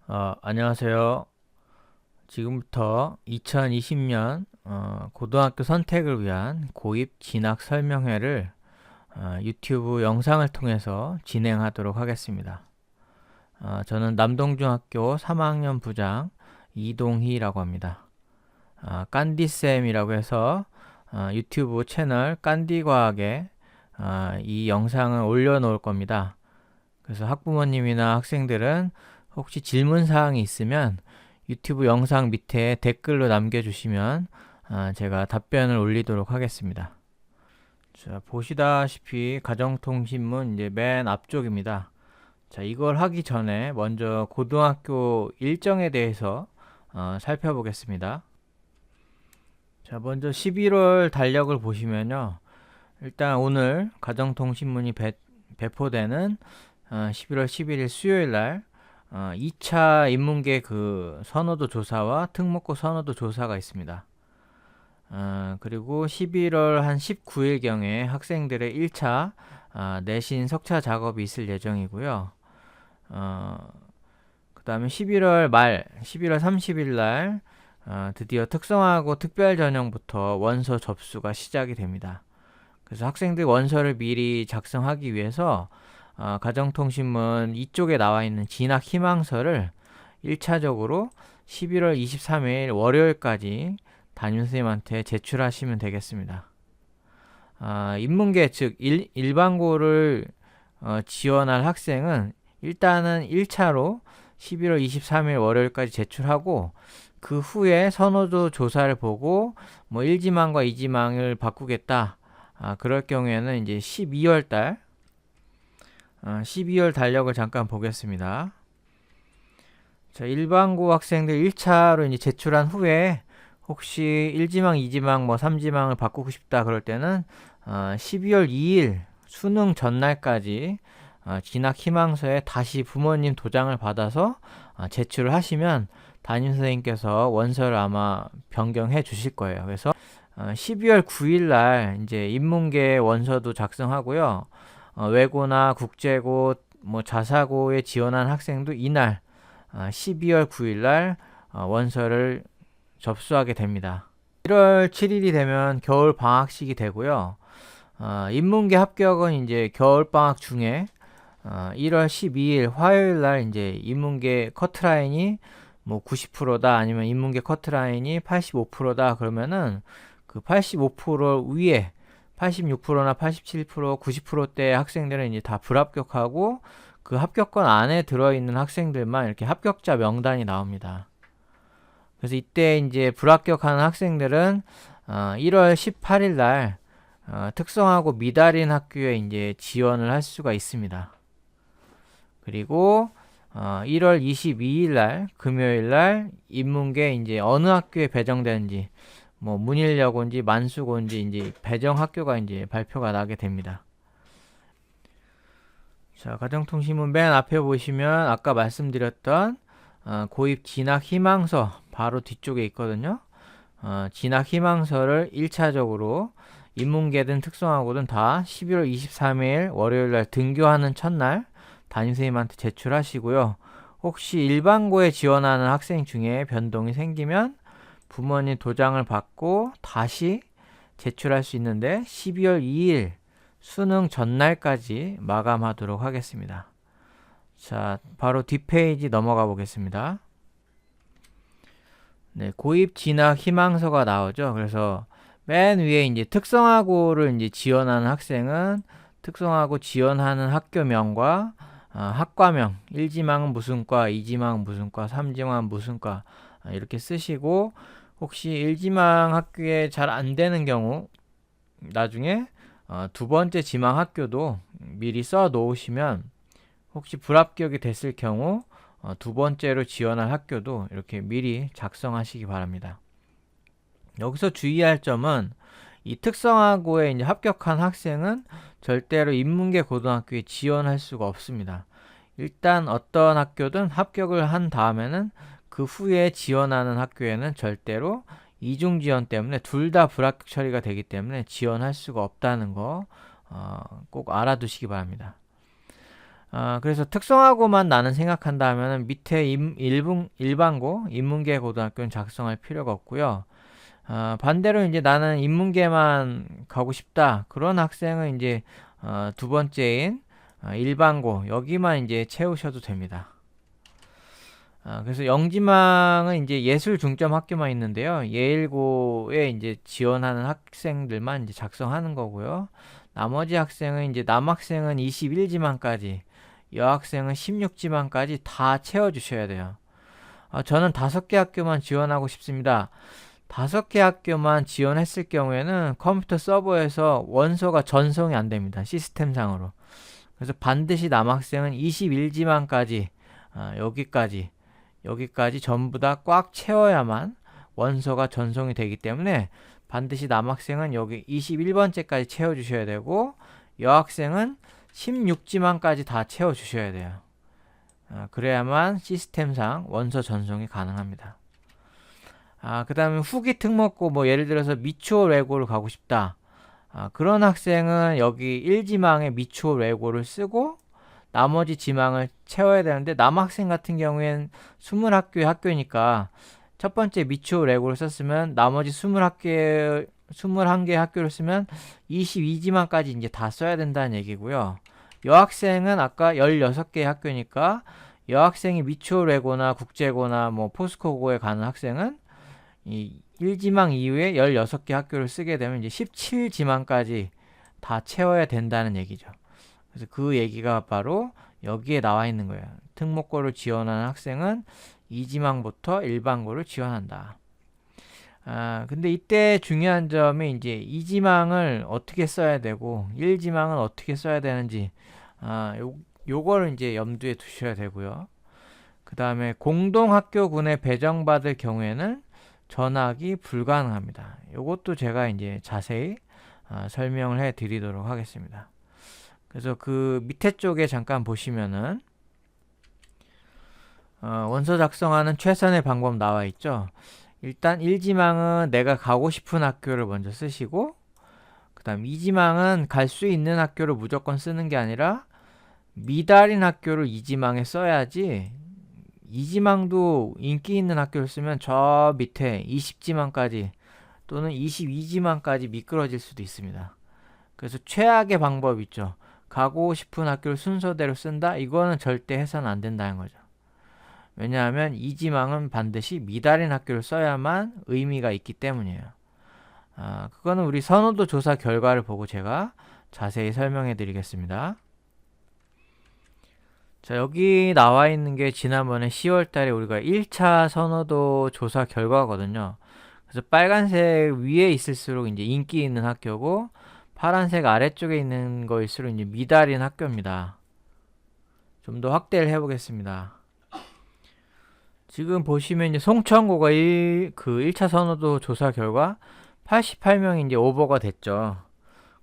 안녕하세요. 지금부터 2020년 고등학교 선택을 위한 고입 진학 설명회를 유튜브 영상을 통해서 진행하도록 하겠습니다. 저는 남동중학교 3학년 부장 이동희라고 합니다. 깐디쌤이라고 해서 유튜브 채널 깐디과학에 이 영상을 올려놓을 겁니다. 그래서 학부모님이나 학생들은 혹시 질문 사항이 있으면 유튜브 영상 밑에 댓글로 남겨주시면 제가 답변을 올리도록 하겠습니다. 자, 보시다시피 가정통신문 이제 맨 앞쪽입니다. 자, 이걸 하기 전에 먼저 고등학교 일정에 대해서 살펴보겠습니다. 자, 먼저 11월 달력을 보시면요. 일단 오늘 가정통신문이 배포되는 11월 11일 수요일 날 2차 인문계 그 선호도 조사와 특목고 선호도 조사가 있습니다. 그리고 11월 한 19일경에 학생들의 1차 내신 석차 작업이 있을 예정이고요. 그 다음에 11월 말, 11월 30일 날 드디어 특성화고 특별 전형부터 원서 접수가 시작이 됩니다. 그래서 학생들 원서를 미리 작성하기 위해서 가정통신문 이쪽에 나와 있는 진학 희망서를 1차적으로 11월 23일 월요일까지 담임선생님한테 제출하시면 되겠습니다. 인문계 즉 일반고를 지원할 학생은 일단은 1차로 11월 23일 월요일까지 제출하고 그 후에 선호도 조사를 보고 뭐 1지망과 2지망을 바꾸겠다. 그럴 경우에는 이제 12월 달 12월 달력을 잠깐 보겠습니다. 자, 일반고 학생들 1차로 이제 제출한 후에 혹시 1지망, 2지망, 뭐 3지망을 바꾸고 싶다 그럴 때는 12월 2일 수능 전날까지 진학 희망서에 다시 부모님 도장을 받아서 제출을 하시면 담임선생님께서 원서를 아마 변경해 주실 거예요. 그래서 12월 9일 날 이제 인문계 원서도 작성하고요. 외고나 국제고, 뭐 자사고에 지원한 학생도 이날 12월 9일 날 원서를 접수하게 됩니다. 1월 7일이 되면 겨울 방학식이 되고요. 인문계 합격은 이제 겨울 방학 중에 1월 12일 화요일 날 이제 인문계 커트라인이 뭐 90%다 아니면 인문계 커트라인이 85%다 그러면은 그 85% 위에 86%나 87%, 90%대 학생들은 이제 다 불합격하고 그 합격권 안에 들어있는 학생들만 이렇게 합격자 명단이 나옵니다. 그래서 이때 이제 불합격하는 학생들은 1월 18일 날 특성화고 미달인 학교에 이제 지원을 할 수가 있습니다. 그리고 1월 22일 날 금요일 날 인문계 이제 어느 학교에 배정되는지 뭐 문일여고인지 만수고인지 이제 배정 학교가 이제 발표가 나게 됩니다. 자, 가정통신문 맨 앞에 보시면 아까 말씀드렸던 고입 진학 희망서 바로 뒤쪽에 있거든요. 진학 희망서를 1차적으로 인문계든 특성화고든 다 11월 23일 월요일날 등교하는 첫날 담임선생님한테 제출하시고요. 혹시 일반고에 지원하는 학생 중에 변동이 생기면 부모님 도장을 받고 다시 제출할 수 있는데 12월 2일 수능 전날까지 마감하도록 하겠습니다. 자, 바로 뒷페이지 넘어가 보겠습니다. 네, 고입 진학 희망서가 나오죠. 그래서 맨 위에 이제 특성화고를 이제 지원하는 학생은 특성화고 지원하는 학교명과 학과명, 1지망은 무슨 과, 2지망은 무슨 과, 3지망은 무슨 과 이렇게 쓰시고 혹시 1지망 학교에 잘 안 되는 경우 나중에 두 번째 지망 학교도 미리 써 놓으시면 혹시 불합격이 됐을 경우 두 번째로 지원할 학교도 이렇게 미리 작성하시기 바랍니다. 여기서 주의할 점은 이 특성화고에 이제 합격한 학생은 절대로 인문계 고등학교에 지원할 수가 없습니다. 일단 어떤 학교든 합격을 한 다음에는 그 후에 지원하는 학교에는 절대로 이중 지원 때문에 둘 다 불합격 처리가 되기 때문에 지원할 수가 없다는 거 꼭 알아두시기 바랍니다. 그래서 특성화고만 나는 생각한다 하면은 밑에 일반고, 인문계 고등학교는 작성할 필요가 없고요. 반대로 이제 나는 인문계만 가고 싶다. 그런 학생은 이제 두 번째인 일반고 여기만 이제 채우셔도 됩니다. 그래서 영지망은 이제 예술 중점 학교만 있는데요. 예일고에 이제 지원하는 학생들만 이제 작성하는 거고요. 나머지 학생은 이제 남학생은 21지망까지, 여학생은 16지망까지 다 채워주셔야 돼요. 저는 5개 학교만 지원하고 싶습니다. 5개 학교만 지원했을 경우에는 컴퓨터 서버에서 원서가 전송이 안 됩니다. 시스템상으로. 그래서 반드시 남학생은 21지망까지, 여기까지 전부 다 꽉 채워야만 원서가 전송이 되기 때문에 반드시 남학생은 여기 21번째까지 채워주셔야 되고, 여학생은 16지망까지 다 채워주셔야 돼요. 그래야만 시스템상 원서 전송이 가능합니다. 그 다음에 후기 특목고, 뭐 예를 들어서 미추홀 외고를 가고 싶다. 그런 학생은 여기 1지망에 미추홀 외고를 쓰고 나머지 지망을 채워야 되는데, 남학생 같은 경우에는 20학교의 학교니까 첫 번째 미추홀 외고를 썼으면 나머지 21개 학교를 쓰면 22지망까지 이제 다 써야 된다는 얘기고요. 여학생은 아까 16개의 학교니까 여학생이 미추홀 외고나 국제고나 뭐 포스코고에 가는 학생은 이 1지망 이후에 16개 학교를 쓰게 되면 이제 17지망까지 다 채워야 된다는 얘기죠. 그래서 그 얘기가 바로 여기에 나와 있는 거예요. 특목고를 지원하는 학생은 2지망부터 일반고를 지원한다. 근데 이때 중요한 점이 이제 2지망을 어떻게 써야 되고 1지망은 어떻게 써야 되는지, 요거를 이제 염두에 두셔야 되고요. 그 다음에 공동학교군에 배정받을 경우에는 전학이 불가능합니다. 요것도 제가 이제 자세히 설명을 해 드리도록 하겠습니다. 그래서 그 밑에 쪽에 잠깐 보시면은 원서 작성하는 최선의 방법 나와 있죠. 일단 1지망은 내가 가고 싶은 학교를 먼저 쓰시고, 그 다음 2지망은 갈 수 있는 학교를 무조건 쓰는 게 아니라 미달인 학교를 2지망에 써야지, 2지망도 인기 있는 학교를 쓰면 저 밑에 20지망까지 또는 22지망까지 미끄러질 수도 있습니다. 그래서 최악의 방법 있죠. 가고 싶은 학교를 순서대로 쓴다? 이거는 절대 해서는 안 된다는 거죠. 왜냐하면 2지망은 반드시 미달인 학교를 써야만 의미가 있기 때문이에요. 그거는 우리 선호도 조사 결과를 보고 제가 자세히 설명해 드리겠습니다. 자, 여기 나와 있는 게 지난번에 10월 달에 우리가 1차 선호도 조사 결과거든요. 그래서 빨간색 위에 있을수록 이제 인기 있는 학교고, 파란색 아래쪽에 있는 거일수록 이제 미달인 학교입니다. 좀 더 확대를 해보겠습니다. 지금 보시면 이제 송천고가 1차 선호도 조사 결과 88명이 이제 오버가 됐죠.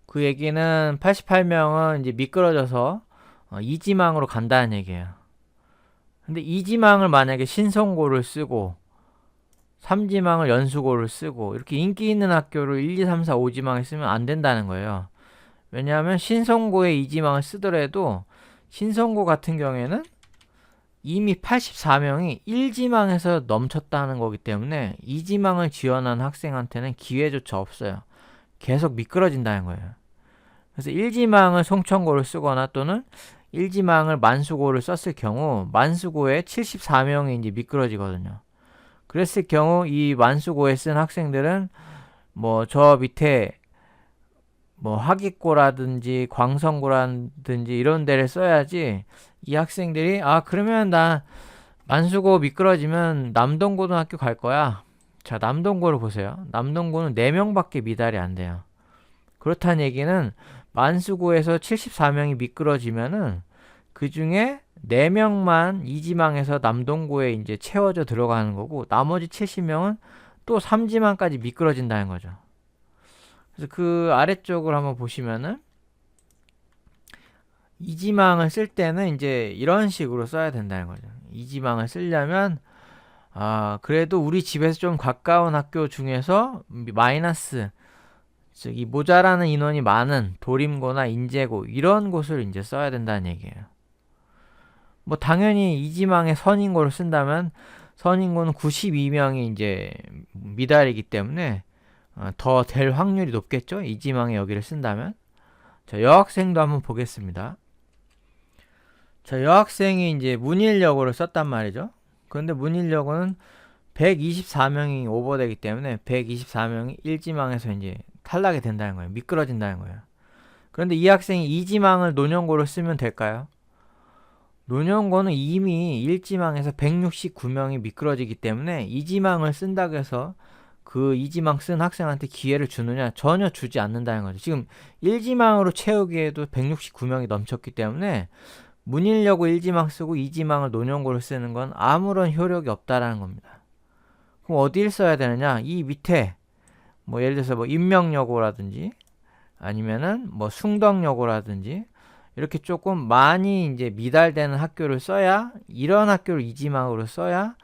그 얘기는 88명은 이제 미끄러져서 2지망으로 간다는 얘기예요. 근데 2지망을 만약에 신성고를 쓰고 3지망을 연수고를 쓰고 이렇게 인기 있는 학교를 1, 2, 3, 4, 5지망에 쓰면 안 된다는 거예요. 왜냐하면 신성고에 2지망을 쓰더라도 신성고 같은 경우에는 이미 84명이 1지망에서 넘쳤다는 거기 때문에 2지망을 지원한 학생한테는 기회조차 없어요. 계속 미끄러진다는 거예요. 그래서 1지망을 송천고를 쓰거나 또는 1지망을 만수고를 썼을 경우 만수고에 74명이 이제 미끄러지거든요. 그랬을 경우 이 만수고에 쓴 학생들은 뭐 저 밑에 뭐 하기고라든지 광성고라든지 이런 데를 써야지, 이 학생들이 그러면 나 만수고 미끄러지면 남동고등학교 갈 거야. 자, 남동고를 보세요. 남동고는 4명밖에 미달이 안 돼요. 그렇다는 얘기는 만수고에서 74명이 미끄러지면은 그 중에 4명만 2지망에서 남동고에 이제 채워져 들어가는 거고, 나머지 70명은 또 3지망까지 미끄러진다는 거죠. 그래서 그 아래쪽을 한번 보시면은 2지망을 쓸 때는 이제 이런 식으로 써야 된다는 거죠. 2지망을 쓰려면 그래도 우리 집에서 좀 가까운 학교 중에서 마이너스, 즉 이 모자라는 인원이 많은 도림고나 인제고 이런 곳을 이제 써야 된다는 얘기예요. 뭐 당연히 이지망에 선인고를 쓴다면 선인고는 92명이 이제 미달이기 때문에 더 될 확률이 높겠죠. 이지망에 여기를 쓴다면. 자, 여학생도 한번 보겠습니다. 자, 여학생이 이제 문일여고를 썼단 말이죠. 그런데 문일여고는 124명이 오버되기 때문에 124명이 1지망에서 이제 탈락이 된다는 거예요. 미끄러진다는 거예요. 그런데 이 학생이 2지망을 논연고로 쓰면 될까요? 논연고는 이미 1지망에서 169명이 미끄러지기 때문에 2지망을 쓴다고 해서 그 2지망 쓴 학생한테 기회를 주느냐? 전혀 주지 않는다는 거죠. 지금 1지망으로 채우기에도 169명이 넘쳤기 때문에 문일여고 1지망 쓰고 2지망을 논연고로 쓰는 건 아무런 효력이 없다라는 겁니다. 그럼 어디를 써야 되느냐? 이 밑에 뭐 예를 들어서 뭐 인명여고라든지 아니면은 뭐 숭덕여고라든지 이렇게 조금 많이 이제 미달되는 학교를 써야, 이런 학교를 이지망으로 써야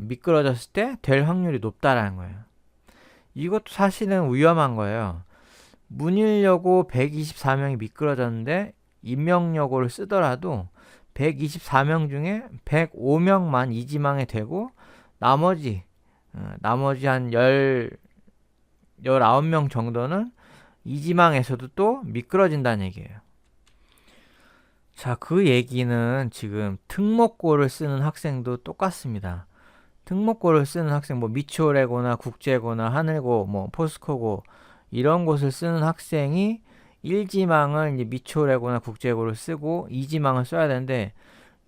미끄러졌을 때 될 확률이 높다라는 거예요. 이것도 사실은 위험한 거예요. 문일여고 124명이 미끄러졌는데 인명여고를 쓰더라도 124명 중에 105명만 이지망에 되고 나머지 한 19명 정도는 이지망에서도 또 미끄러진다는 얘기예요. 자, 그 얘기는 지금 특목고를 쓰는 학생도 똑같습니다. 특목고를 쓰는 학생, 뭐 미추홀외고나 국제고나 하늘고, 뭐 포스코고 이런 곳을 쓰는 학생이 1지망을 이제 미추홀외고나 국제고를 쓰고 2지망을 써야 되는데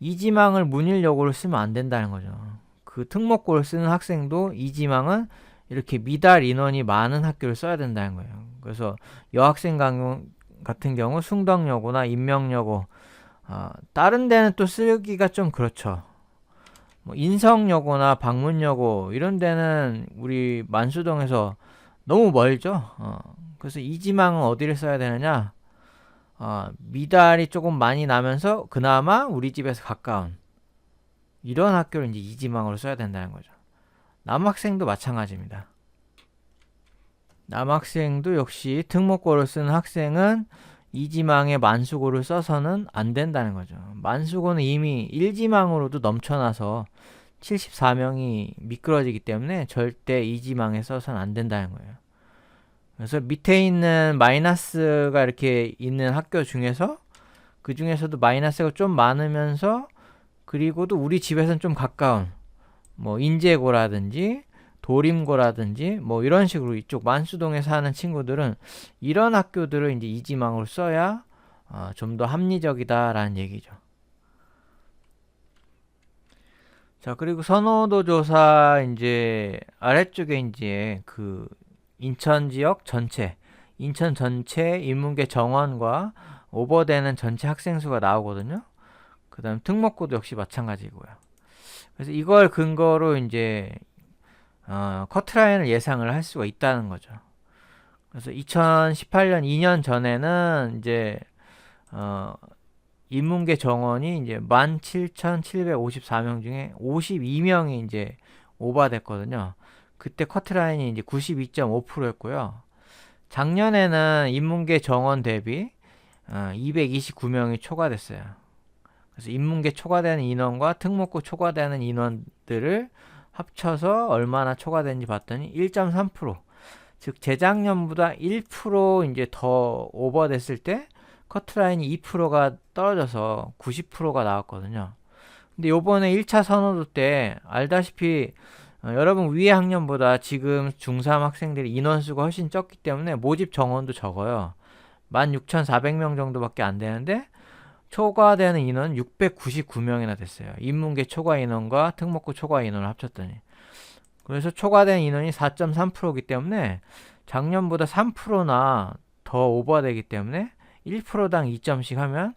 2지망을 문일여고를 쓰면 안 된다는 거죠. 그 특목고를 쓰는 학생도 2지망은 이렇게 미달 인원이 많은 학교를 써야 된다는 거예요. 그래서 여학생 같은 경우 숭덕여고나 인명여고, 다른 데는 또 쓰기가 좀 그렇죠. 뭐 인성여고나 방문여고 이런 데는 우리 만수동에서 너무 멀죠. 그래서 이지망은 어디를 써야 되느냐? 미달이 조금 많이 나면서 그나마 우리 집에서 가까운 이런 학교를 이제 이지망으로 써야 된다는 거죠. 남학생도 마찬가지입니다. 남학생도 역시 특목고를 쓰는 학생은 이지망에 만수고를 써서는 안 된다는 거죠. 만수고는 이미 1지망으로도 넘쳐나서 74명이 미끄러지기 때문에 절대 이지망에 써서는 안 된다는 거예요. 그래서 밑에 있는 마이너스가 이렇게 있는 학교 중에서 그 중에서도 마이너스가 좀 많으면서 그리고도 우리 집에서는 좀 가까운 뭐 인제고라든지 도림고라든지 뭐 이런 식으로 이쪽 만수동에 사는 친구들은 이런 학교들을 이제 이지망으로 써야 좀 더 합리적이다라는 얘기죠. 자, 그리고 선호도 조사 이제 아래쪽에 이제 그 인천 지역 전체, 인천 전체 인문계 정원과 오버되는 전체 학생 수가 나오거든요. 그다음 특목고도 역시 마찬가지고요. 그래서 이걸 근거로 이제 커트라인을 예상을 할 수가 있다는 거죠. 그래서 2018년 2년 전에는 이제 인문계 정원이 이제 17,754명 중에 52명이 이제 오버됐거든요. 그때 커트라인이 이제 92.5%였고요. 작년에는 인문계 정원 대비 229명이 초과됐어요. 그래서 인문계 초과되는 인원과 특목고 초과되는 인원들을 합쳐서 얼마나 초과되는지 봤더니 1.3%. 즉 재작년보다 1% 이제 더 오버됐을 때 커트라인이 2%가 떨어져서 90%가 나왔거든요. 근데 요번에 1차 선호도 때 알다시피 여러분 위의 학년보다 지금 중3 학생들이 인원수가 훨씬 적기 때문에 모집 정원도 적어요. 16,400명 정도밖에 안 되는데 초과되는 인원은 699명이나 됐어요. 인문계 초과 인원과 특목고 초과 인원을 합쳤더니. 그래서 초과된 인원이 4.3%이기 때문에 작년보다 3%나 더 오버되기 때문에 1%당 2점씩 하면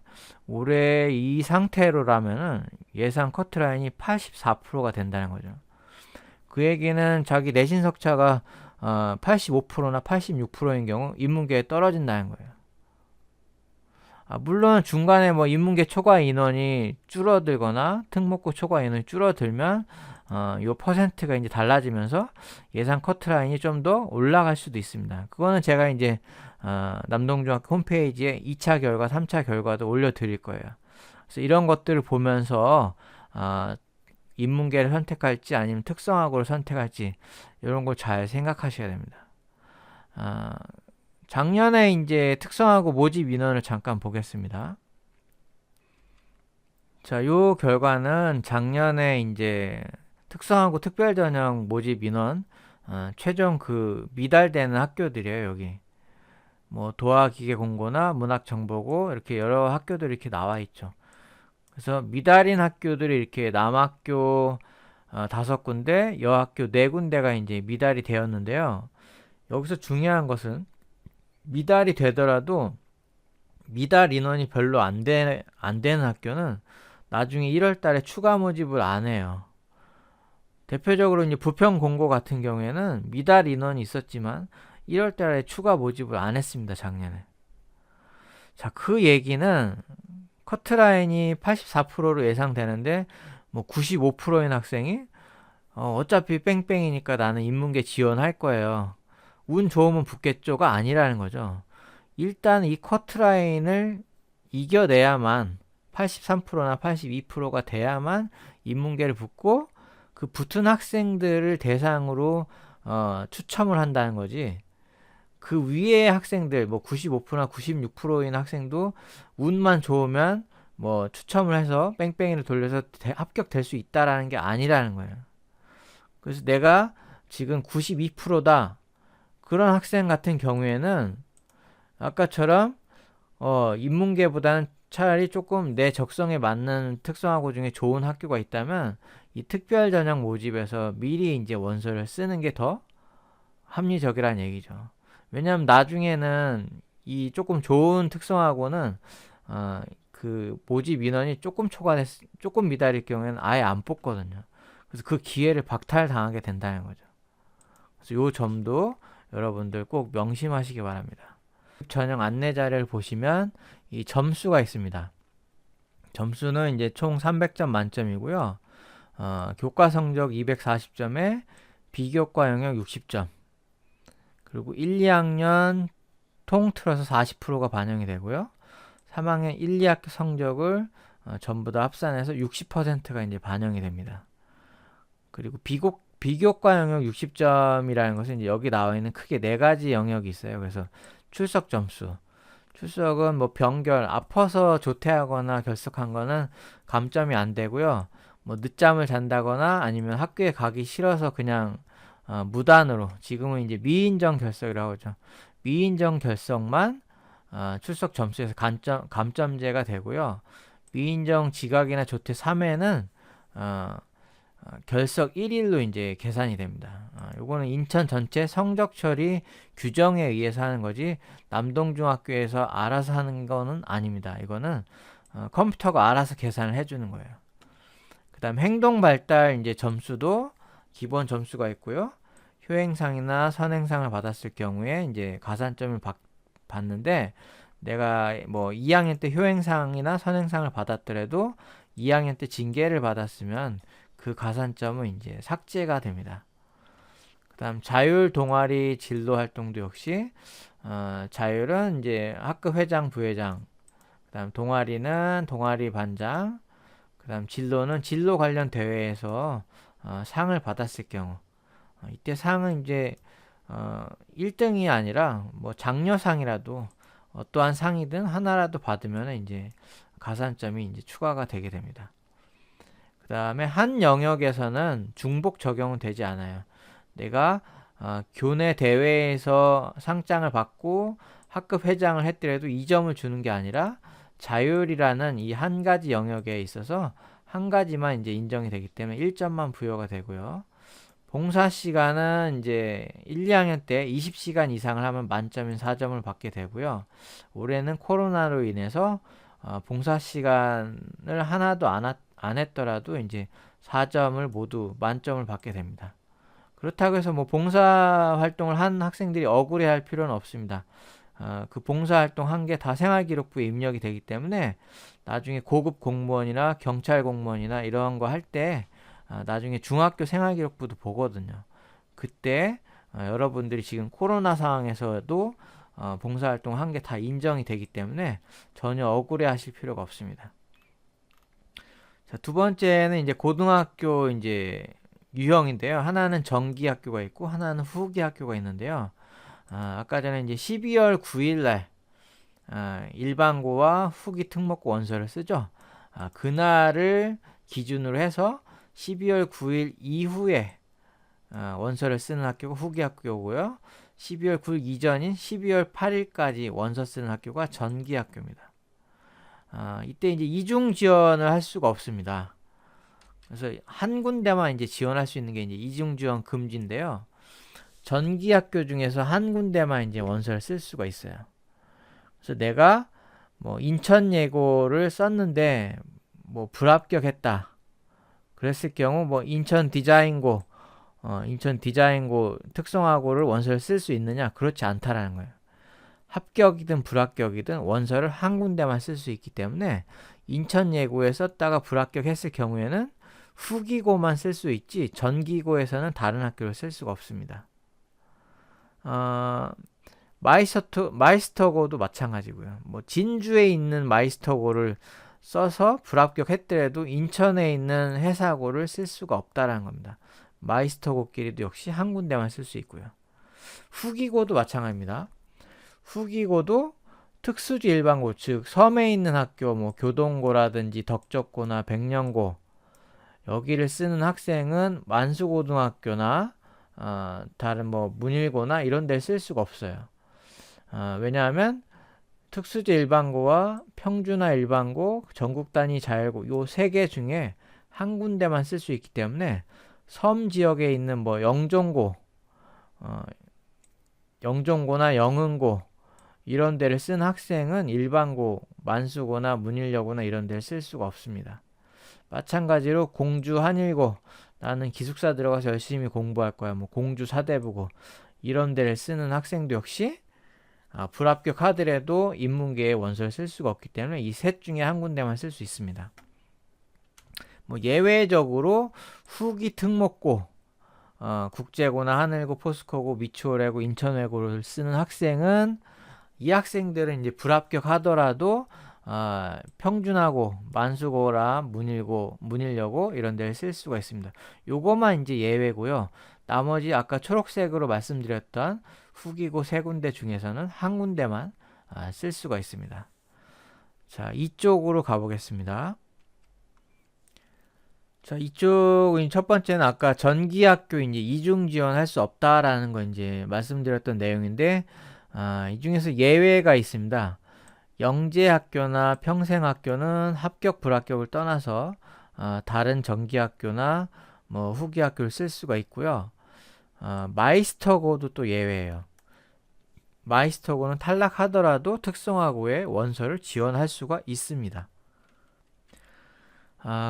올해 이 상태로라면은 예상 커트라인이 84%가 된다는 거죠. 그 얘기는 자기 내신 석차가 85%나 86%인 경우 인문계에 떨어진다는 거예요. 물론 중간에 뭐 인문계 초과 인원이 줄어들거나 특목고 초과 인원이 줄어들면 요 퍼센트가 이제 달라지면서 예상 커트라인이 좀 더 올라갈 수도 있습니다. 그거는 제가 이제 남동중학교 홈페이지에 2차 결과, 3차 결과도 올려드릴 거예요. 그래서 이런 것들을 보면서 인문계를 선택할지 아니면 특성화고를 선택할지 이런 걸 잘 생각하셔야 됩니다. 작년에 이제 특성화고 모집 인원을 잠깐 보겠습니다. 자, 요 결과는 작년에 이제 특성화고 특별전형 모집 인원 최종 그 미달되는 학교들이에요. 여기 뭐 도화기계공고나 문학정보고 이렇게 여러 학교들이 이렇게 나와 있죠. 그래서 미달인 학교들이 이렇게 남학교 5군데, 여학교 4군데가 이제 미달이 되었는데요. 여기서 중요한 것은 미달이 되더라도 미달 인원이 별로 안 되는 학교는 나중에 1월 달에 추가 모집을 안 해요. 대표적으로 이제 부평 공고 같은 경우에는 미달 인원이 있었지만 1월 달에 추가 모집을 안 했습니다, 작년에. 자, 그 얘기는 커트라인이 84%로 예상되는데 뭐 95%인 학생이 어차피 뺑뺑이니까 나는 인문계 지원할 거예요. 운 좋으면 붙겠죠가 아니라는 거죠. 일단 이 커트라인을 이겨내야만 83%나 82%가 돼야만 인문계를 붙고 그 붙은 학생들을 대상으로 추첨을 한다는 거지. 그 위에 학생들 뭐 95%나 96%인 학생도 운만 좋으면 뭐 추첨을 해서 뺑뺑이를 돌려서 합격될 수 있다라는 게 아니라는 거예요. 그래서 내가 지금 92%다 그런 학생 같은 경우에는 아까처럼 인문계보다는 차라리 조금 내 적성에 맞는 특성화고 중에 좋은 학교가 있다면 이 특별 전형 모집에서 미리 이제 원서를 쓰는 게 더 합리적이라는 얘기죠. 왜냐하면 나중에는 이 조금 좋은 특성화고는 그 모집 인원이 조금 미달일 경우에는 아예 안 뽑거든요. 그래서 그 기회를 박탈당하게 된다는 거죠. 그래서 요 점도 여러분들 꼭 명심하시기 바랍니다. 전형 안내 자료를 보시면 이 점수가 있습니다. 점수는 이제 총 300점 만점이고요. 교과 성적 240점에 비교과 영역 60점. 그리고 1, 2학년 통틀어서 40%가 반영이 되고요. 3학년 1, 2학기 성적을 전부 다 합산해서 60%가 이제 반영이 됩니다. 그리고 비교과 영역 60점이라는 것은 이제 여기 나와 있는 크게 4가지 영역이 있어요. 그래서 출석 점수. 출석은 뭐 병결, 아파서 조퇴하거나 결석한 거는 감점이 안 되고요. 뭐 늦잠을 잔다거나 아니면 학교에 가기 싫어서 그냥 무단으로, 지금은 이제 미인정 결석이라고 하죠. 미인정 결석만 출석 점수에서 감점제가 되고요. 미인정 지각이나 조퇴 3회는 결석 1일로 이제 계산이 됩니다. 요거는 인천 전체 성적 처리 규정에 의해서 하는 거지 남동중학교에서 알아서 하는 거는 아닙니다. 이거는 컴퓨터가 알아서 계산을 해주는 거예요. 그 다음 행동 발달 이제 점수도 기본 점수가 있고요. 효행상이나 선행상을 받았을 경우에 이제 가산점을 받는데, 내가 뭐 2학년 때 효행상이나 선행상을 받았더라도 2학년 때 징계를 받았으면 그 가산점은 이제 삭제가 됩니다. 그 다음 자율 동아리 진로 활동도 역시 자율은 이제 학급 회장, 부회장, 그 다음 동아리는 동아리 반장, 그 다음 진로는 진로 관련 대회에서 상을 받았을 경우, 이때 상은 이제 1등이 아니라 뭐 장려상이라도 어떠한 상이든 하나라도 받으면 이제 가산점이 이제 추가가 되게 됩니다. 그 다음에 한 영역에서는 중복 적용은 되지 않아요. 내가 교내 대회에서 상장을 받고 학급 회장을 했더라도 2점을 주는 게 아니라 자율이라는 이 한 가지 영역에 있어서 한 가지만 이제 인정이 되기 때문에 1점만 부여가 되고요. 봉사 시간은 이제 1, 2학년 때 20시간 이상을 하면 만점인 4점을 받게 되고요. 올해는 코로나로 인해서 봉사 시간을 하나도 안 했더라도 이제 4점을 모두 만점을 받게 됩니다. 그렇다고 해서 뭐 봉사 활동을 한 학생들이 억울해 할 필요는 없습니다. 그 봉사 활동 한 게 다 생활기록부에 입력이 되기 때문에 나중에 고급 공무원이나 경찰 공무원이나 이런 거 할 때 나중에 중학교 생활기록부도 보거든요. 그때 여러분들이 지금 코로나 상황에서도 봉사활동 한 게 다 인정이 되기 때문에 전혀 억울해 하실 필요가 없습니다. 자, 두 번째는 이제 고등학교 이제 유형인데요. 하나는 정기 학교가 있고 하나는 후기 학교가 있는데요. 아까 전에 이제 12월 9일 날 일반고와 후기 특목고 원서를 쓰죠. 그날을 기준으로 해서 12월 9일 이후에 원서를 쓰는 학교가 후기 학교고요. 12월 9일 이전인 12월 8일까지 원서 쓰는 학교가 전기 학교입니다. 이때 이제 이중 지원을 할 수가 없습니다. 그래서 한 군데만 이제 지원할 수 있는 게 이제 이중 지원 금지인데요. 전기 학교 중에서 한 군데만 이제 원서를 쓸 수가 있어요. 그래서 내가 뭐 인천 예고를 썼는데 뭐 불합격했다. 그랬을 경우 뭐 인천 디자인고 특성화고를 원서를 쓸 수 있느냐? 그렇지 않다라는 거예요. 합격이든 불합격이든 원서를 한 군데만 쓸 수 있기 때문에 인천 예고에 썼다가 불합격했을 경우에는 후기고만 쓸 수 있지 전기고에서는 다른 학교를 쓸 수가 없습니다. 마이스터고도 마찬가지고요. 뭐 진주에 있는 마이스터고를 써서 불합격했더라도 인천에 있는 회사고를 쓸 수가 없다라는 겁니다. 마이스터고끼리도 역시 한 군데만 쓸 수 있고요. 후기고도 마찬가지입니다. 후기고도 특수지 일반고, 즉 섬에 있는 학교, 뭐 교동고라든지 덕적고나 백령고 여기를 쓰는 학생은 만수고등학교나 다른 뭐 문일고나 이런 데를 쓸 수가 없어요. 왜냐하면 특수지 일반고와 평준화 일반고, 전국 단위 자율고 요 세 개 중에 한 군데만 쓸 수 있기 때문에 섬 지역에 있는 뭐 영종고나 영흥고 이런 데를 쓴 학생은 일반고, 만수고나 문일여고나 이런 데를 쓸 수가 없습니다. 마찬가지로 공주 한일고, 나는 기숙사 들어가서 열심히 공부할 거야, 뭐 공주 사대부고 이런 데를 쓰는 학생도 역시 불합격하더라도 인문계에 원서를 쓸 수가 없기 때문에 이 셋 중에 한 군데만 쓸 수 있습니다. 뭐 예외적으로 후기 특목고, 국제고나 하늘고, 포스코고, 미추홀외고, 인천외고를 쓰는 학생은 이 학생들은 이제 불합격하더라도 평준화고, 만수고라 문일고, 문일여고 이런 데를 쓸 수가 있습니다. 요거만 이제 예외고요. 나머지 아까 초록색으로 말씀드렸던 후기고 세 군데 중에서는 한 군데만 쓸 수가 있습니다. 자, 이쪽으로 가보겠습니다. 자, 이쪽은 첫 번째는 아까 전기학교 이제 이중 지원할 수 없다라는 거 이제 말씀드렸던 내용인데, 이 중에서 예외가 있습니다. 영재학교나 평생학교는 합격 불합격을 떠나서 다른 전기학교나 뭐 후기학교를 쓸 수가 있고요. 마이스터고도 또 예외예요. 마이스터고는 탈락하더라도 특성화고에 원서를 지원할 수가 있습니다.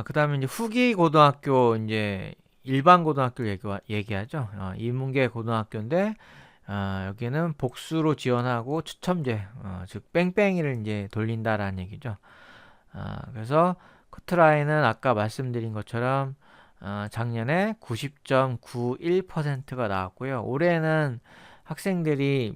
그 다음에 이제 후기 고등학교, 이제 일반 고등학교 얘기하죠. 인문계 고등학교인데, 여기는 복수로 지원하고 추첨제, 즉 뺑뺑이를 이제 돌린다라는 얘기죠. 그래서 커트라인은 아까 말씀드린 것처럼 작년에 90.91%가 나왔고요. 올해는 학생들이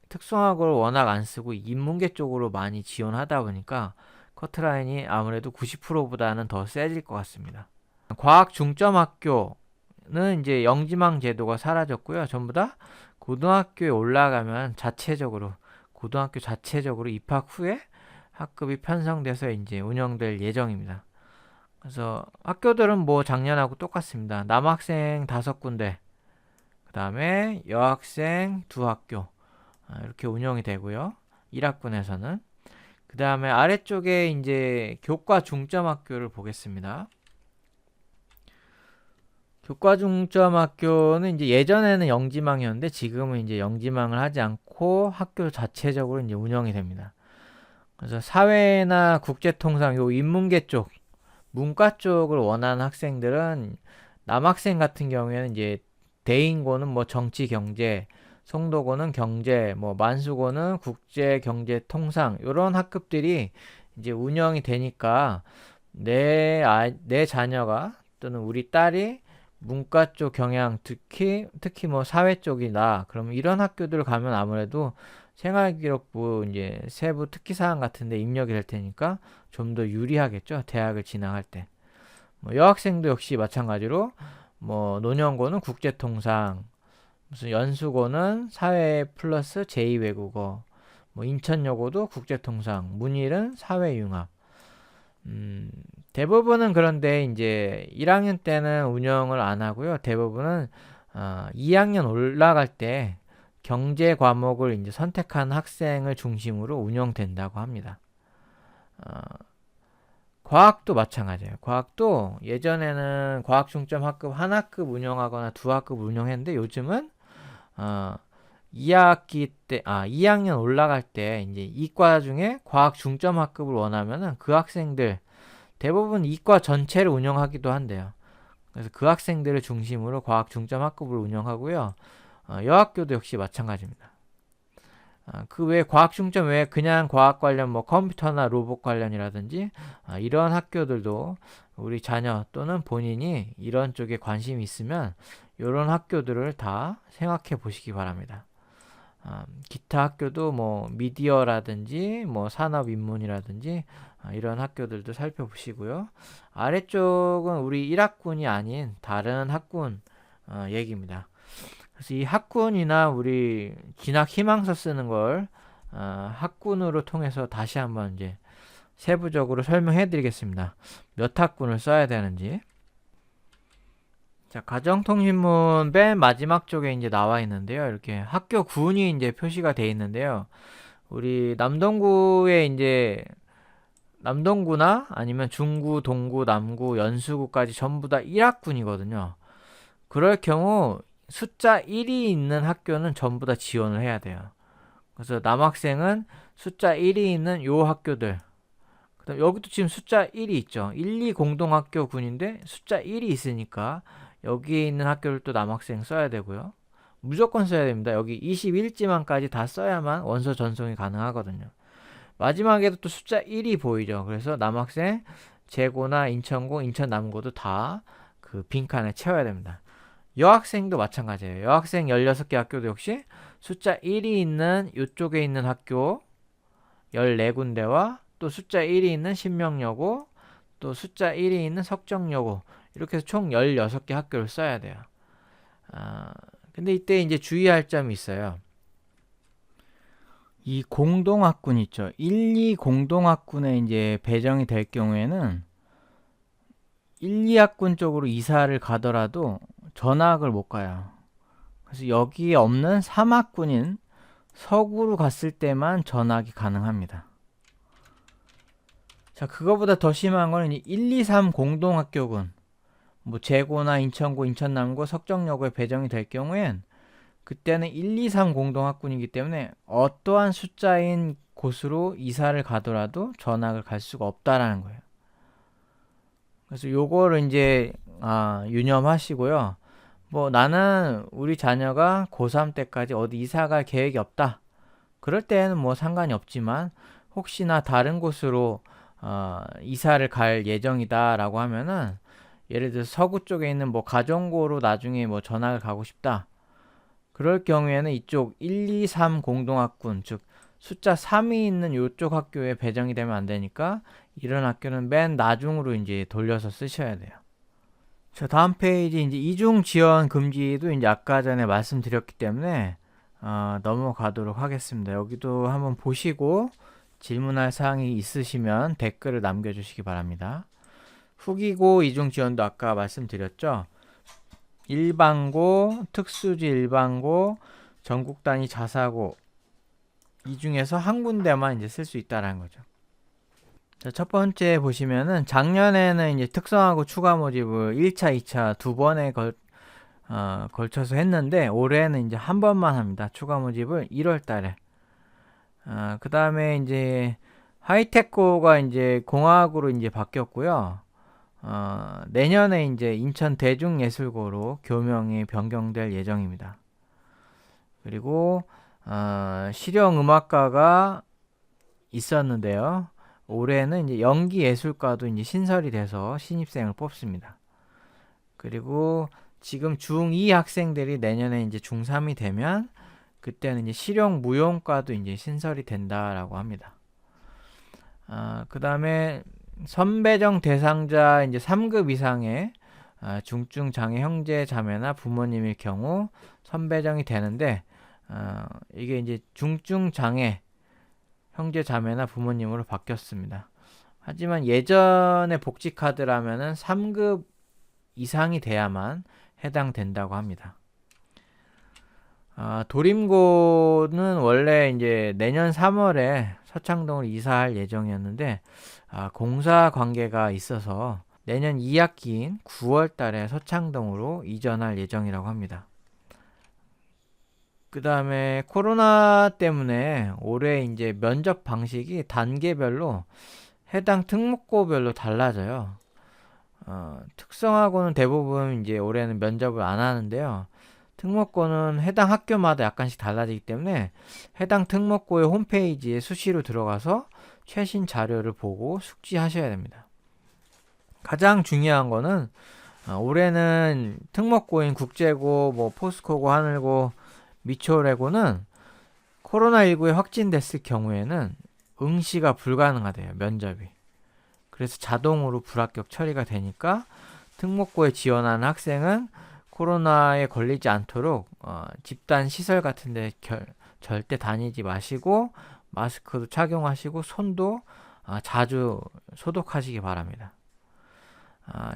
특성화고를 워낙 안 쓰고 인문계 쪽으로 많이 지원하다 보니까 커트라인이 아무래도 90%보다는 더 세질 것 같습니다. 과학 중점 학교는 이제 영지망 제도가 사라졌고요. 전부 다 고등학교에 올라가면 고등학교 자체적으로 입학 후에 학급이 편성돼서 이제 운영될 예정입니다. 그래서 학교들은 뭐 작년하고 똑같습니다. 남학생 5군데, 그 다음에 여학생 2학교 이렇게 운영이 되고요. 1학군에서는. 그 다음에 아래쪽에 이제 교과 중점 학교를 보겠습니다. 교과 중점 학교는 이제 예전에는 영지망이었는데 지금은 이제 영지망을 하지 않고 학교 자체적으로 이제 운영이 됩니다. 그래서 사회나 국제통상 요 인문계 쪽, 문과 쪽을 원하는 학생들은 남학생 같은 경우에는 이제 대인고는 뭐 정치 경제, 송도고는 경제, 뭐 만수고는 국제 경제 통상 이런 학급들이 이제 운영이 되니까 내 자녀가 또는 우리 딸이 문과 쪽 경향 특히 뭐 사회 쪽이다. 그러면 이런 학교들 가면 아무래도 생활기록부 이제 세부 특기사항 같은데 입력이 될 테니까 좀 더 유리하겠죠. 대학을 진학할 때. 뭐 여학생도 역시 마찬가지로 뭐 논연고는 국제통상, 무슨 연수고는 사회 플러스 제2외국어, 뭐 인천여고도 국제통상, 문일은 사회융합. 대부분은 그런데 이제 1학년 때는 운영을 안 하고요. 대부분은 2학년 올라갈 때 경제 과목을 이제 선택한 학생을 중심으로 운영된다고 합니다. 과학도 마찬가지예요. 과학도 예전에는 과학 중점 학급 한 학급 운영하거나 두 학급 운영했는데 요즘은 2학기 때 2학년 올라갈 때 이제 이과 중에 과학 중점 학급을 원하면은 그 학생들 대부분 이과 전체를 운영하기도 한대요. 그래서 그 학생들을 중심으로 과학 중점 학급을 운영하고요. 여학교도 역시 마찬가지입니다. 그 외에 과학 중점 외에 그냥 과학 관련 뭐 컴퓨터나 로봇 관련이라든지 이런 학교들도 우리 자녀 또는 본인이 이런 쪽에 관심이 있으면 이런 학교들을 다 생각해 보시기 바랍니다. 기타 학교도 뭐 미디어라든지 뭐 산업인문이라든지 이런 학교들도 살펴보시고요. 아래쪽은 우리 1학군이 아닌 다른 학군 얘기입니다. 그래서 이 학군이나 우리 진학 희망서 쓰는 걸 학군으로 통해서 다시 한번 이제 세부적으로 설명해 드리겠습니다. 몇 학군을 써야 되는지. 자, 가정통신문 맨 마지막 쪽에 이제 나와 있는데요. 이렇게 학교 군이 이제 표시가 돼 있는데요. 우리 남동구에 이제 남동구나 아니면 중구, 동구, 남구, 연수구까지 전부 다 1학군이거든요. 그럴 경우 숫자 1이 있는 학교는 전부 다 지원을 해야 돼요. 그래서 남학생은 숫자 1이 있는 요 학교들. 그다음 여기도 지금 숫자 1이 있죠. 1, 2 공동학교 군인데 숫자 1이 있으니까 여기에 있는 학교를 또 남학생 써야 되고요. 무조건 써야 됩니다. 여기 21지망까지 다 써야만 원서 전송이 가능하거든요. 마지막에도 또 숫자 1이 보이죠. 그래서 남학생 재고나 인천고, 인천남고도 다 그 빈칸에 채워야 됩니다. 여학생도 마찬가지예요. 여학생 16개 학교도 역시 숫자 1이 있는 이쪽에 있는 학교 14군데와 또 숫자 1이 있는 신명여고 또 숫자 1이 있는 석정여고 이렇게 해서 총 16개 학교를 써야 돼요. 근데 이때 이제 주의할 점이 있어요. 이 공동학군 있죠. 1, 2 공동학군에 이제 배정이 될 경우에는 1, 2학군 쪽으로 이사를 가더라도 전학을 못 가요. 그래서 여기에 없는 3학군인 서구로 갔을 때만 전학이 가능합니다. 자, 그거보다 더 심한 거는 1, 2, 3 공동학교군 뭐 재고나 인천고, 인천남고, 석정여고에 배정이 될 경우엔 그때는 1, 2, 3 공동학군이기 때문에 어떠한 숫자인 곳으로 이사를 가더라도 전학을 갈 수가 없다라는 거예요. 그래서 요거를 이제 유념하시고요. 뭐 나는 우리 자녀가 고3 때까지 어디 이사 갈 계획이 없다. 그럴 때는 뭐 상관이 없지만 혹시나 다른 곳으로 이사를 갈 예정이다라고 하면은 예를 들어서 서구 쪽에 있는 뭐 가정고로 나중에 뭐 전학을 가고 싶다. 그럴 경우에는 이쪽 1, 2, 3 공동학군, 즉 숫자 3이 있는 이쪽 학교에 배정이 되면 안 되니까 이런 학교는 맨 나중으로 이제 돌려서 쓰셔야 돼요. 자, 다음 페이지 이제 이중 지원 금지도 이제 아까 전에 말씀드렸기 때문에 넘어가도록 하겠습니다. 여기도 한번 보시고 질문할 사항이 있으시면 댓글을 남겨주시기 바랍니다. 후기고 이중 지원도 아까 말씀드렸죠. 일반고, 특수지 일반고, 전국 단위 자사고 이 중에서 한 군데만 이제 쓸 수 있다라는 거죠. 자, 첫 번째 보시면은 작년에는 이제 특성화고 추가 모집을 1차, 2차 두 번에 걸쳐서 했는데 올해는 이제 한 번만 합니다. 추가 모집을 1월 달에. 그 다음에 이제 하이테크고가 이제 공학으로 이제 바뀌었고요. 내년에 이제 인천 대중예술고로 교명이 변경될 예정입니다. 그리고 실용음악과가 있었는데요. 올해는 이제 연기예술과도 이제 신설이 돼서 신입생을 뽑습니다. 그리고 지금 중2 학생들이 내년에 이제 중3이 되면 그때는 이제 실용 무용과도 이제 신설이 된다라고 합니다. 그 다음에 선배정 대상자 이제 3급 이상의 중증 장애 형제 자매나 부모님일 경우 선배정이 되는데, 이게 이제 중증 장애 형제 자매나 부모님으로 바뀌었습니다. 하지만 예전에 복지 카드라면은 3급 이상이 돼야만 해당된다고 합니다. 도림고는 원래 이제 내년 3월에 서창동으로 이사할 예정이었는데, 공사 관계가 있어서 내년 2학기인 9월 달에 서창동으로 이전할 예정이라고 합니다. 그 다음에 코로나 때문에 올해 이제 면접 방식이 단계별로 해당 특목고별로 달라져요. 특성화고는 대부분 이제 올해는 면접을 안 하는데요. 특목고는 해당 학교마다 약간씩 달라지기 때문에 해당 특목고의 홈페이지에 수시로 들어가서 최신 자료를 보고 숙지하셔야 됩니다. 가장 중요한 거는 올해는 특목고인 국제고, 뭐 포스코고, 하늘고, 미초레고는 코로나19에 확진됐을 경우에는 응시가 불가능하대요, 면접이. 그래서 자동으로 불합격 처리가 되니까 특목고에 지원하는 학생은 코로나에 걸리지 않도록 집단 시설 같은 데 절대 다니지 마시고 마스크도 착용하시고 손도 자주 소독하시기 바랍니다.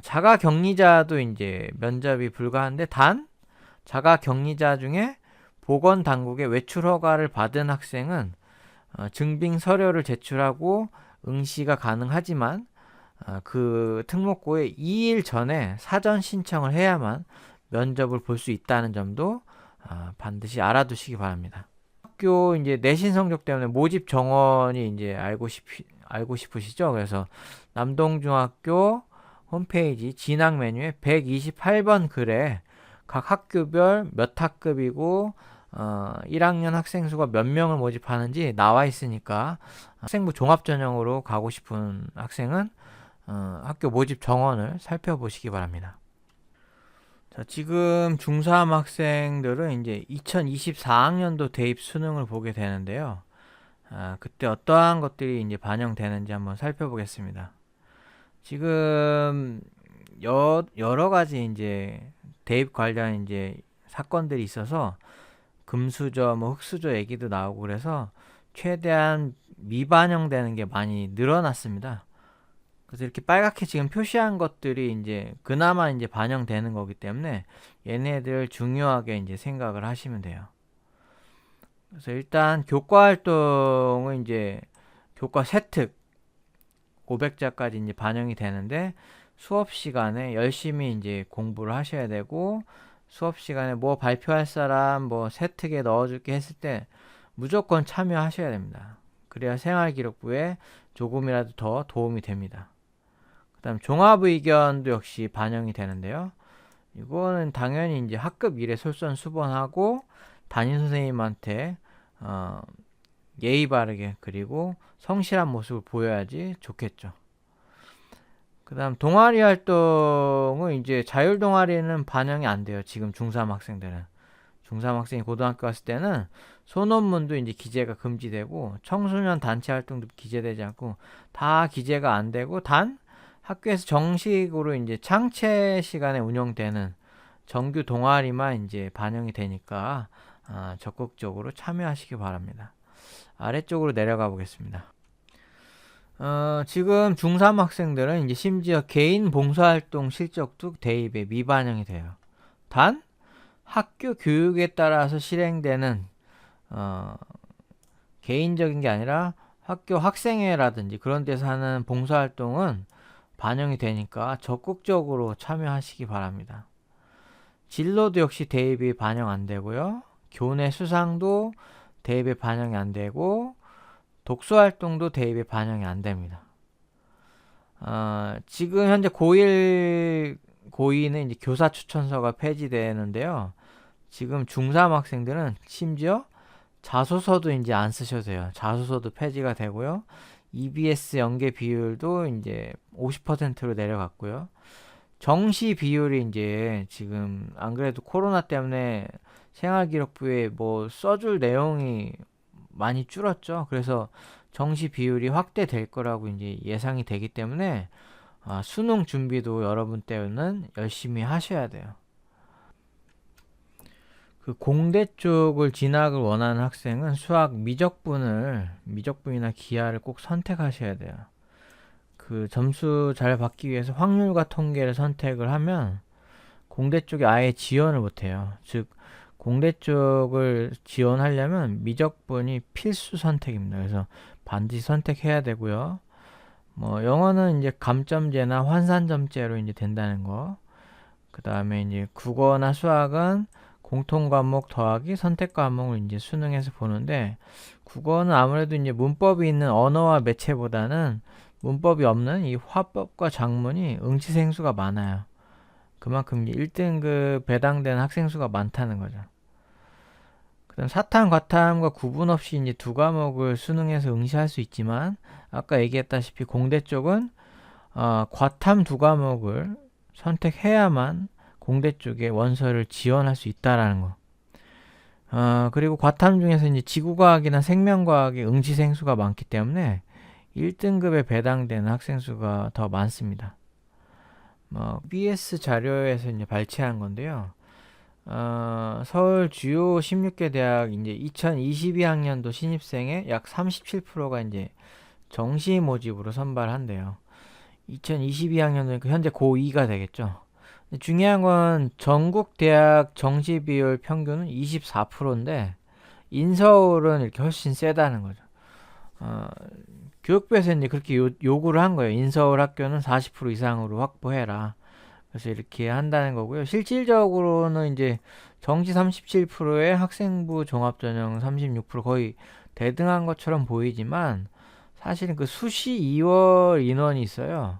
자가 격리자도 이제 면접이 불가한데, 단 자가 격리자 중에 보건 당국의 외출 허가를 받은 학생은 증빙 서류를 제출하고 응시가 가능하지만 그 특목고에 2일 전에 사전 신청을 해야만 면접을 볼 수 있다는 점도 반드시 알아두시기 바랍니다. 학교 이제 내신 성적 때문에 모집 정원이 이제 알고 싶으시죠? 그래서 남동중학교 홈페이지 진학 메뉴에 128번 글에 각 학교별 몇 학급이고 1학년 학생 수가 몇 명을 모집하는지 나와 있으니까 학생부 종합전형으로 가고 싶은 학생은 학교 모집 정원을 살펴보시기 바랍니다. 자, 지금 중3 학생들은 이제 2024학년도 대입 수능을 보게 되는데요. 그때 어떠한 것들이 이제 반영되는지 한번 살펴보겠습니다. 지금 여러 가지 이제 대입 관련 이제 사건들이 있어서 금수저, 뭐 흑수저 얘기도 나오고 그래서 최대한 미반영되는 게 많이 늘어났습니다. 그래서 이렇게 빨갛게 지금 표시한 것들이 이제 그나마 이제 반영되는 거기 때문에 얘네들 중요하게 이제 생각을 하시면 돼요. 그래서 일단 교과 활동은 이제 교과 세특 500자까지 이제 반영이 되는데, 수업 시간에 열심히 이제 공부를 하셔야 되고, 수업 시간에 뭐 발표할 사람 뭐 세특에 넣어줄게 했을 때 무조건 참여하셔야 됩니다. 그래야 생활기록부에 조금이라도 더 도움이 됩니다. 그 다음 종합의견도 역시 반영이 되는데요. 이거는 당연히 이제 학급 일에 솔선수범하고 담임선생님한테 예의 바르게 그리고 성실한 모습을 보여야지 좋겠죠. 그 다음 동아리 활동은 이제 자율 동아리는 반영이 안 돼요. 지금 중3 학생들은. 중3 학생이 고등학교 갔을 때는 소논문도 이제 기재가 금지되고 청소년 단체 활동도 기재되지 않고 다 기재가 안 되고, 단 학교에서 정식으로 이제 창체 시간에 운영되는 정규 동아리만 이제 반영이 되니까 적극적으로 참여하시기 바랍니다. 아래쪽으로 내려가 보겠습니다. 지금 중3 학생들은 이제 심지어 개인 봉사활동 실적도 대입에 미반영이 돼요. 단 학교 교육에 따라서 실행되는 개인적인 게 아니라 학교 학생회라든지 그런 데서 하는 봉사활동은 반영이 되니까 적극적으로 참여하시기 바랍니다. 진로도 역시 대입이 반영 안 되고요. 교내 수상도 대입에 반영이 안 되고, 독서 활동도 대입에 반영이 안 됩니다. 지금 현재 고1, 고2는 이제 교사 추천서가 폐지되는데요. 지금 중3 학생들은 심지어 자소서도 이제 안 쓰셔도 돼요. 자소서도 폐지가 되고요. EBS 연계 비율도 이제 50%로 내려갔고요. 정시 비율이 이제 지금 안 그래도 코로나 때문에 생활기록부에 뭐 써줄 내용이 많이 줄었죠. 그래서 정시 비율이 확대될 거라고 이제 예상이 되기 때문에 수능 준비도 여러분 때는 열심히 하셔야 돼요. 그 공대 쪽을 진학을 원하는 학생은 수학 미적분이나 기하를 꼭 선택하셔야 돼요. 그 점수 잘 받기 위해서 확률과 통계를 선택을 하면 공대 쪽에 아예 지원을 못해요. 즉 공대 쪽을 지원하려면 미적분이 필수 선택입니다. 그래서 반드시 선택해야 되고요. 뭐 영어는 이제 감점제나 환산점제로 이제 된다는 거. 그 다음에 이제 국어나 수학은 공통 과목 더하기 선택 과목을 이제 수능에서 보는데, 국어는 아무래도 이제 문법이 있는 언어와 매체보다는 문법이 없는 이 화법과 작문이 응시생수가 많아요. 그만큼 1등급 배당되는 학생 수가 많다는 거죠. 그다음 사탐, 과탐과 구분 없이 이제 두 과목을 수능에서 응시할 수 있지만, 아까 얘기했다시피 공대 쪽은 과탐 두 과목을 선택해야만 공대 쪽에 원서를 지원할 수 있다라는 거. 그리고 과탐 중에서 이제 지구과학이나 생명과학의 응시생 수가 많기 때문에 1등급에 배당되는 학생 수가 더 많습니다. BS 자료에서 이제 발췌한 건데요. 서울 주요 16개 대학 이제 2022학년도 신입생의 약 37%가 이제 정시 모집으로 선발한대요. 2022학년도니까 현재 고2가 되겠죠. 중요한 건 전국 대학 정시 비율 평균은 24%인데 인서울은 이렇게 훨씬 세다는 거죠. 교육부에서 이제 그렇게 요구를 한 거예요. 인서울 학교는 40% 이상으로 확보해라. 그래서 이렇게 한다는 거고요. 실질적으로는 이제 정시 37%에 학생부 종합전형 36% 거의 대등한 것처럼 보이지만, 사실은 그 수시 2월 인원이 있어요.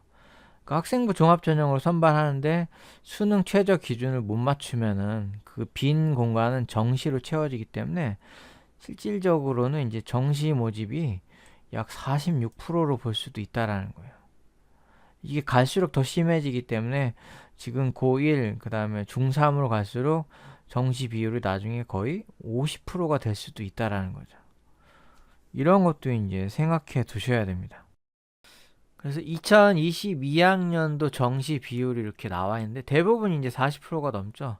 그 학생부 종합전형으로 선발하는데 수능 최저 기준을 못 맞추면은 그 빈 공간은 정시로 채워지기 때문에 실질적으로는 이제 정시 모집이 약 46%로 볼 수도 있다라는 거예요. 이게 갈수록 더 심해지기 때문에 지금 고1, 그 다음에 중3으로 갈수록 정시 비율이 나중에 거의 50%가 될 수도 있다라는 거죠. 이런 것도 이제 생각해 두셔야 됩니다. 그래서 2022학년도 정시 비율이 이렇게 나와 있는데 대부분 이제 40%가 넘죠.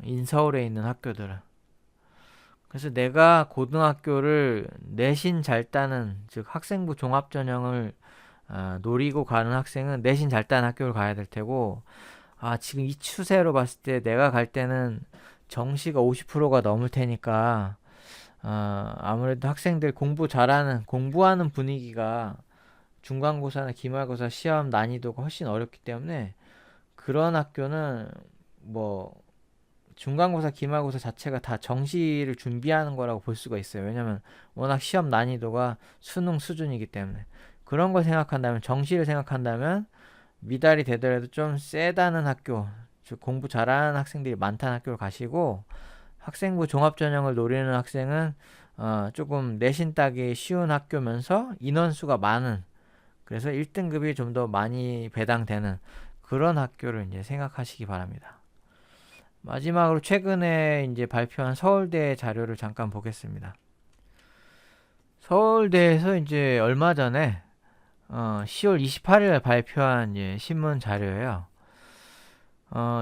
인서울에 있는 학교들은. 그래서 내가 고등학교를 내신 잘 따는, 즉 학생부 종합전형을 노리고 가는 학생은 내신 잘 따는 학교를 가야 될 테고, 지금 이 추세로 봤을 때 내가 갈 때는 정시가 50%가 넘을 테니까 아무래도 학생들 공부하는 분위기가 중간고사나 기말고사 시험 난이도가 훨씬 어렵기 때문에 그런 학교는 뭐 중간고사, 기말고사 자체가 다 정시를 준비하는 거라고 볼 수가 있어요. 왜냐면 워낙 시험 난이도가 수능 수준이기 때문에. 그런 걸 생각한다면, 정시를 생각한다면 미달이 되더라도 좀 세다는 학교, 즉 공부 잘하는 학생들이 많다는 학교를 가시고, 학생부 종합전형을 노리는 학생은 조금 내신 따기 쉬운 학교면서 인원수가 많은, 그래서 1등급이 좀 더 많이 배당되는 그런 학교를 이제 생각하시기 바랍니다. 마지막으로 최근에 이제 발표한 서울대 자료를 잠깐 보겠습니다. 서울대에서 이제 얼마 전에 10월 28일 발표한 이제 신문 자료예요.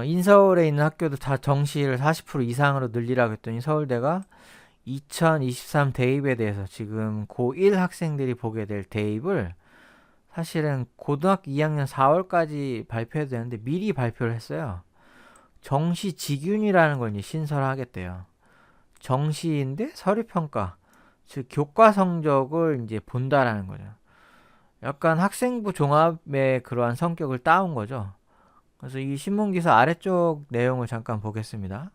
인서울에 있는 학교도 다 정시를 40% 이상으로 늘리라고 했더니 서울대가 2023 대입에 대해서 지금 고1 학생들이 보게 될 대입을 사실은 고등학교 2학년 4월까지 발표해도 되는데 미리 발표를 했어요. 정시 직윤이라는 걸 이제 신설하겠대요. 정시인데 서류평가, 즉 교과 성적을 이제 본다라는 거죠. 약간 학생부 종합의 그러한 성격을 따온 거죠. 그래서 이 신문기사 아래쪽 내용을 잠깐 보겠습니다.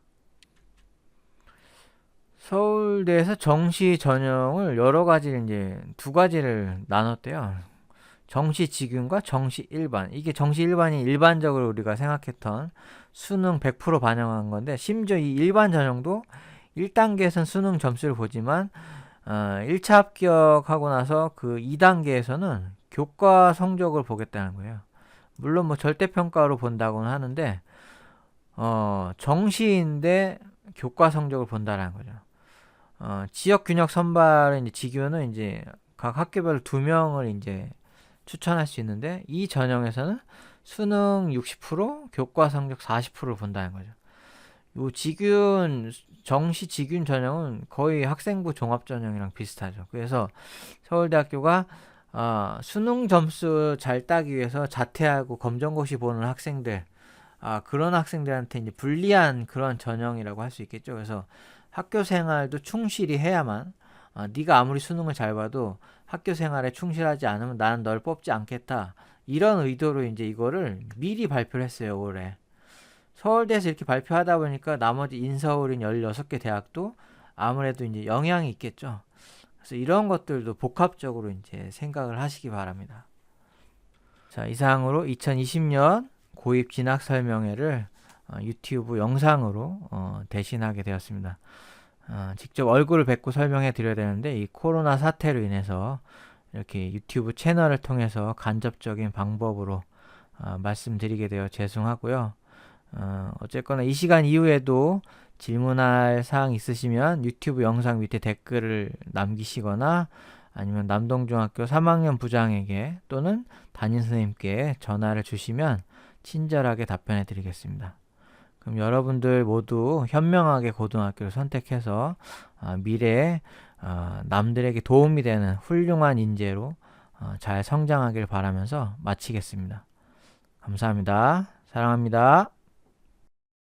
서울대에서 정시 전형을 여러 가지 이제 두 가지를 나눴대요. 정시 직윤과 정시 일반. 이게 정시 일반이 일반적으로 우리가 생각했던 수능 100% 반영한 건데, 심지어 이 일반 전형도 1단계에서는 수능 점수를 보지만 1차 합격하고 나서 그 2단계에서는 교과 성적을 보겠다는 거예요. 물론 뭐 절대평가로 본다고는 하는데 정시인데 교과 성적을 본다라는 거죠. 지역 균형 선발은 이제 지교는 이제 각 학교별 2명을 이제 추천할 수 있는데 이 전형에서는 수능 60%, 교과 성적 40%를 본다는 거죠. 요 지균 정시 지균 전형은 거의 학생부 종합 전형이랑 비슷하죠. 그래서 서울대학교가 수능 점수 잘 따기 위해서 자퇴하고 검정고시 보는 학생들, 그런 학생들한테 이제 불리한 그런 전형이라고 할 수 있겠죠. 그래서 학교 생활도 충실히 해야만, 네가 아무리 수능을 잘 봐도 학교 생활에 충실하지 않으면 나는 널 뽑지 않겠다. 이런 의도로 이제 이거를 미리 발표를 했어요, 올해. 서울대에서 이렇게 발표하다 보니까 나머지 인서울인 16개 대학도 아무래도 이제 영향이 있겠죠. 그래서 이런 것들도 복합적으로 이제 생각을 하시기 바랍니다. 자, 이상으로 2020년 고입 진학 설명회를 유튜브 영상으로 대신하게 되었습니다. 직접 얼굴을 뵙고 설명해 드려야 되는데 이 코로나 사태로 인해서 이렇게 유튜브 채널을 통해서 간접적인 방법으로 말씀드리게 되어 죄송하고요. 어쨌거나 이 시간 이후에도 질문할 사항 있으시면 유튜브 영상 밑에 댓글을 남기시거나 아니면 남동중학교 3학년 부장에게 또는 담임 선생님께 전화를 주시면 친절하게 답변해 드리겠습니다. 그럼 여러분들 모두 현명하게 고등학교를 선택해서 미래에 남들에게 도움이 되는 훌륭한 인재로 잘 성장하길 바라면서 마치겠습니다. 감사합니다. 사랑합니다.